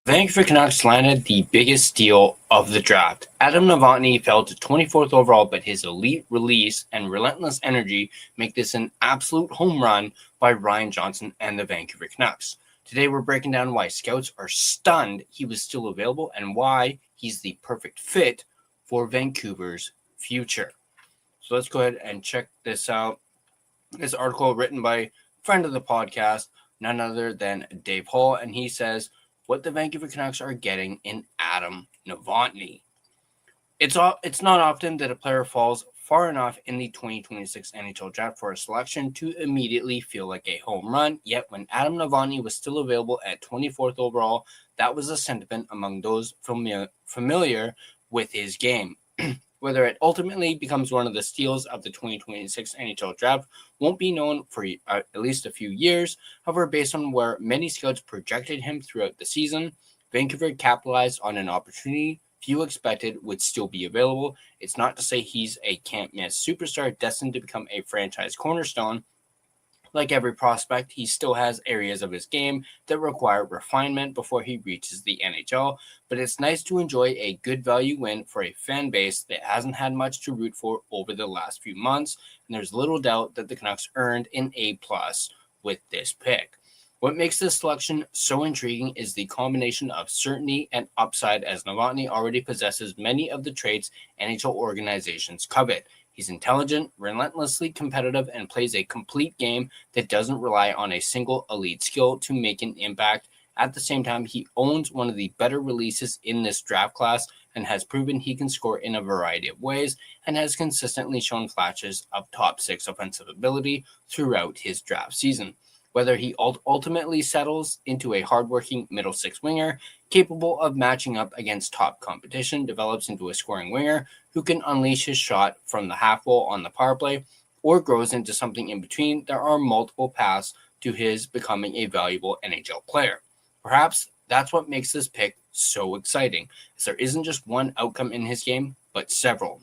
Vancouver Canucks landed the biggest steal of the draft. Adam Novotný fell to 24th overall, but his elite release and relentless energy make this an absolute home run by Ryan Johnson and the Vancouver Canucks. Today we're breaking down why scouts are stunned he was still available and why he's the perfect fit for Vancouver's future. So let's go ahead and check this out. This article written by a friend of the podcast, none other than Dave Hall, and he says what the Vancouver Canucks are getting in Adam Novotný. It's not often that a player falls far enough in the 2026 NHL draft for a selection to immediately feel like a home run, yet when Adam Novotný was still available at 24th overall, that was a sentiment among those familiar with his game. Whether it ultimately becomes one of the steals of the 2026 NHL draft won't be known for at least a few years. However, based on where many scouts projected him throughout the season, Vancouver capitalized on an opportunity few expected would still be available. It's not to say he's a can't-miss superstar destined to become a franchise cornerstone. Like every prospect, he still has areas of his game that require refinement before he reaches the NHL, but it's nice to enjoy a good value win for a fan base that hasn't had much to root for over the last few months, and there's little doubt that the Canucks earned an A+ with this pick. What makes this selection so intriguing is the combination of certainty and upside, as Novotný already possesses many of the traits NHL organizations covet. He's intelligent, relentlessly competitive, and plays a complete game that doesn't rely on a single elite skill to make an impact. At the same time, he owns one of the better releases in this draft class and has proven he can score in a variety of ways and has consistently shown flashes of top 6 offensive ability throughout his draft season. Whether he ultimately settles into a hardworking middle 6 winger, capable of matching up against top competition, develops into a scoring winger who can unleash his shot from the half wall on the power play, or grows into something in between, there are multiple paths to his becoming a valuable NHL player. Perhaps that's what makes this pick so exciting, as there isn't just one outcome in his game, but several.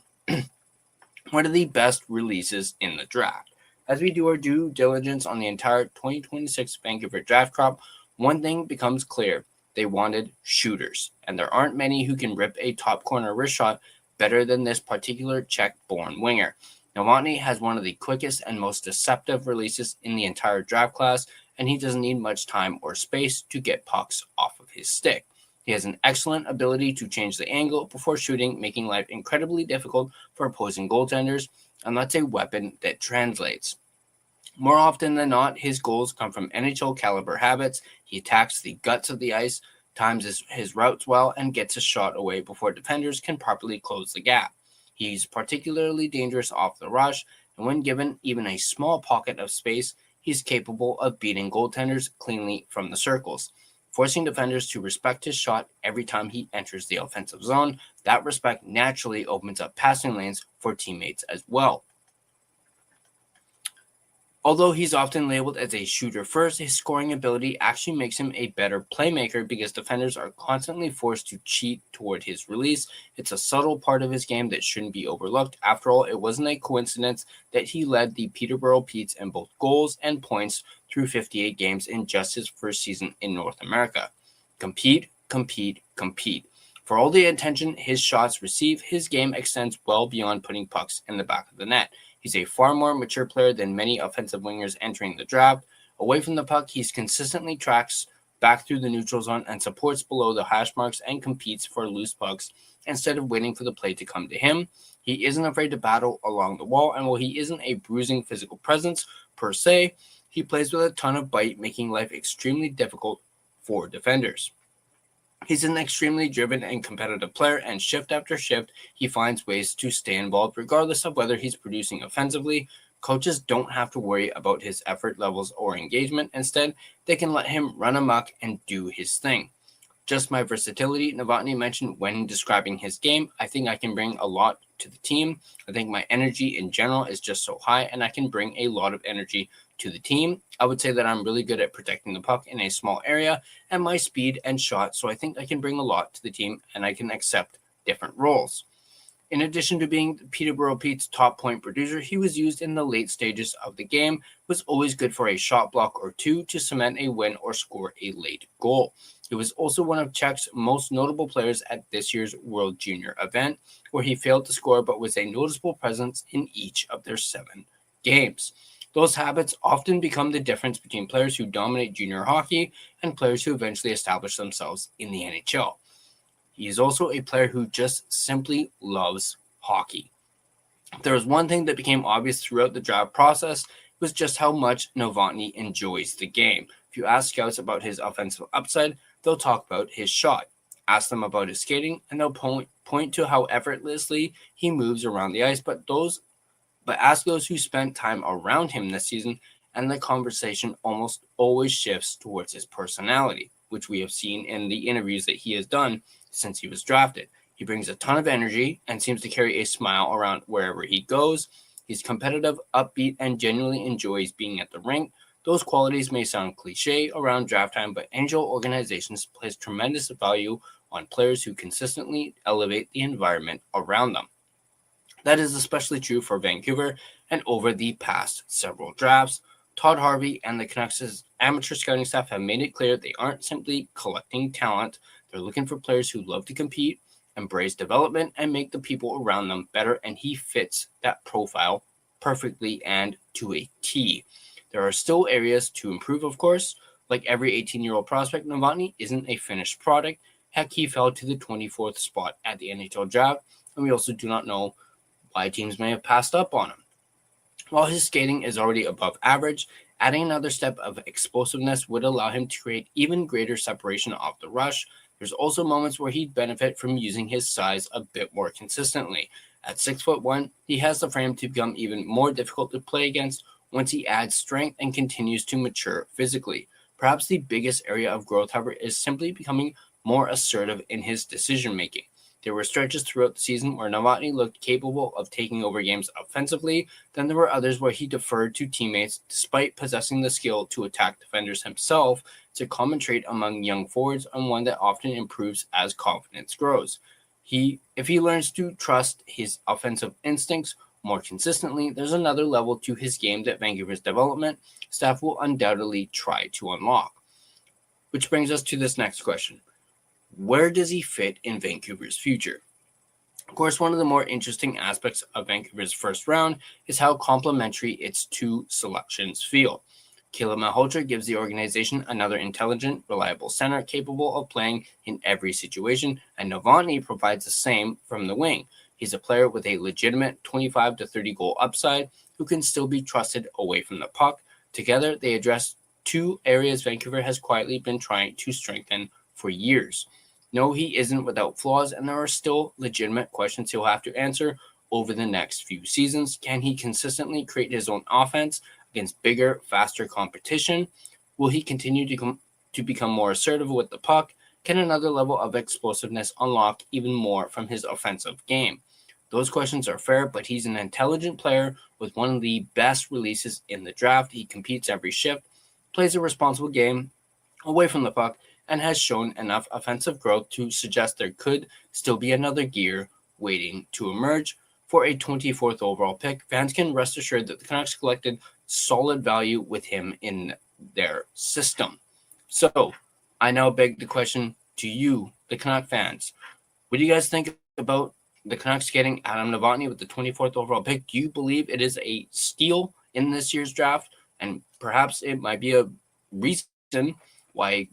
One of the best releases in the draft. As we do our due diligence on the entire 2026 Vancouver draft crop, one thing becomes clear. They wanted shooters, and there aren't many who can rip a top corner wrist shot better than this particular Czech-born winger. Novotný has one of the quickest and most deceptive releases in the entire draft class, and he doesn't need much time or space to get pucks off of his stick. He has an excellent ability to change the angle before shooting, making life incredibly difficult for opposing goaltenders, and that's a weapon that translates. More often than not, his goals come from NHL caliber habits. He attacks the guts of the ice, times his routes well, and gets a shot away before defenders can properly close the gap. He's particularly dangerous off the rush, and when given even a small pocket of space, he's capable of beating goaltenders cleanly from the circles, forcing defenders to respect his shot every time he enters the offensive zone. That respect naturally opens up passing lanes for teammates as well. Although he's often labeled as a shooter first, his scoring ability actually makes him a better playmaker because defenders are constantly forced to cheat toward his release. It's a subtle part of his game that shouldn't be overlooked. After all, it wasn't a coincidence that he led the Peterborough Petes in both goals and points through 58 games in just his first season in North America. Compete, compete, compete. For all the attention his shots receive, his game extends well beyond putting pucks in the back of the net. He's a far more mature player than many offensive wingers entering the draft. Away from the puck, he consistently tracks back through the neutral zone and supports below the hash marks and competes for loose pucks instead of waiting for the play to come to him. He isn't afraid to battle along the wall, and while he isn't a bruising physical presence per se, he plays with a ton of bite, making life extremely difficult for defenders. He's an extremely driven and competitive player, and shift after shift, he finds ways to stay involved regardless of whether he's producing offensively. Coaches don't have to worry about his effort levels or engagement. Instead, they can let him run amok and do his thing. Just my versatility, Novotný mentioned when describing his game. I think I can bring a lot to the team. I think my energy in general is just so high, and I can bring a lot of energy to the team. I would say that I'm really good at protecting the puck in a small area and my speed and shot, so I think I can bring a lot to the team and I can accept different roles. In addition to being Peterborough Pete's top point producer, he was used in the late stages of the game, was always good for a shot block or two to cement a win or score a late goal. He was also one of Czech's most notable players at this year's World Junior event, where he failed to score but was a noticeable presence in each of their 7 games. Those habits often become the difference between players who dominate junior hockey and players who eventually establish themselves in the NHL. He is also a player who just simply loves hockey. If there was one thing that became obvious throughout the draft process, it was just how much Novotný enjoys the game. If you ask scouts about his offensive upside, they'll talk about his shot. Ask them about his skating, and they'll point to how effortlessly he moves around the ice. But ask those who spent time around him this season, and the conversation almost always shifts towards his personality, which we have seen in the interviews that he has done since he was drafted. He brings a ton of energy and seems to carry a smile around wherever he goes. He's competitive, upbeat, and genuinely enjoys being at the rink. Those qualities may sound cliche around draft time, but NHL organizations place tremendous value on players who consistently elevate the environment around them. That is especially true for Vancouver, and over the past several drafts, Todd Harvey and the Canucks' amateur scouting staff have made it clear they aren't simply collecting talent. They're looking for players who love to compete, embrace development, and make the people around them better, and he fits that profile perfectly and to a T. There are still areas to improve, of course. Like every 18-year-old prospect, Novotný isn't a finished product. Heck, he fell to the 24th spot at the NHL draft, and we also do not know why teams may have passed up on him. While his skating is already above average, adding another step of explosiveness would allow him to create even greater separation off the rush. There's also moments where he'd benefit from using his size a bit more consistently. At 6'1", he has the frame to become even more difficult to play against once he adds strength and continues to mature physically. Perhaps the biggest area of growth, however, is simply becoming more assertive in his decision-making. There were stretches throughout the season where Novotný looked capable of taking over games offensively. Then there were others where he deferred to teammates despite possessing the skill to attack defenders himself. It's a common trait among young forwards and one that often improves as confidence grows. If he learns to trust his offensive instincts more consistently, there's another level to his game that Vancouver's development staff will undoubtedly try to unlock. Which brings us to this next question. Where does he fit in Vancouver's future? Of course, one of the more interesting aspects of Vancouver's first round is how complementary its 2 selections feel. Caleb Malhotra gives the organization another intelligent, reliable center capable of playing in every situation, and Novotný provides the same from the wing. He's a player with a legitimate 25 to 30 goal upside who can still be trusted away from the puck. Together, they address 2 areas Vancouver has quietly been trying to strengthen for years. No, he isn't without flaws, and there are still legitimate questions he'll have to answer over the next few seasons. Can he consistently create his own offense against bigger, faster competition? Will he continue to become more assertive with the puck? Can another level of explosiveness unlock even more from his offensive game? Those questions are fair, but he's an intelligent player with one of the best releases in the draft. He competes every shift, plays a responsible game away from the puck, and has shown enough offensive growth to suggest there could still be another gear waiting to emerge. For a 24th overall pick, fans can rest assured that the Canucks collected solid value with him in their system. So, I now beg the question to you, the Canuck fans. What do you guys think about the Canucks getting Adam Novotný with the 24th overall pick? Do you believe it is a steal in this year's draft? And perhaps it might be a reason why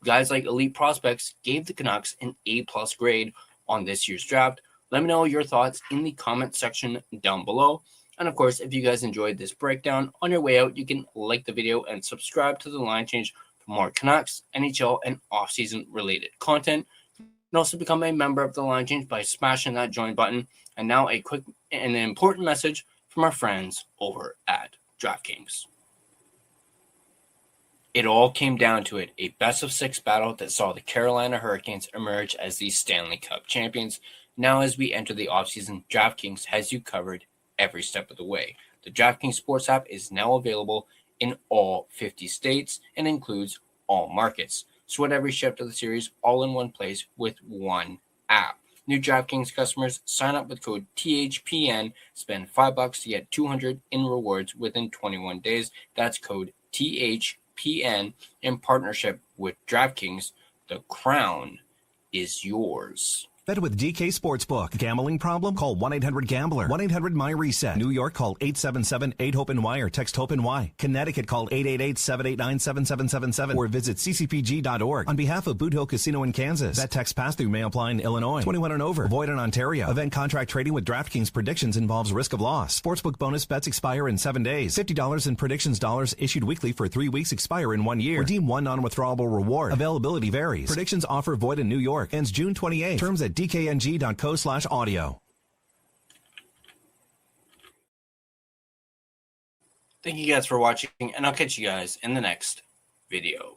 guys like elite prospects gave the Canucks an A-plus grade on this year's draft. Let me know your thoughts in the comment section down below. And of course, if you guys enjoyed this breakdown, on your way out, you can like the video and subscribe to the Line Change for more Canucks, NHL, and off-season related content. You can also become a member of the Line Change by smashing that join button. And now a quick and important message from our friends over at DraftKings. It all came down to it, a best-of-6 battle that saw the Carolina Hurricanes emerge as the Stanley Cup champions. Now as we enter the offseason, DraftKings has you covered every step of the way. The DraftKings Sports app is now available in all 50 states and includes all markets. Sweat every shift of the series all in one place with one app. New DraftKings customers sign up with code THPN, spend $5 to get $200 in rewards within 21 days. That's code THPN in partnership with DraftKings. The crown is yours. Bet with DK Sportsbook. Gambling problem? Call 1-800-GAMBLER. 1-800-MY-RESET. New York, call 877-8-HOPE-NY or text HOPE-NY. Connecticut, call 888-789-7777 or visit ccpg.org. On behalf of Boot Hill Casino in Kansas, that text pass-through may apply in Illinois. 21 and over. Void in Ontario. Event contract trading with DraftKings predictions involves risk of loss. Sportsbook bonus bets expire in 7 days. $50 in predictions dollars issued weekly for 3 weeks, expire in 1 year. Redeem one non-withdrawable reward. Availability varies. Predictions offer void in New York. Ends June 28. Terms at dkng.co/audio. Thank you guys for watching, and I'll catch you guys in the next video.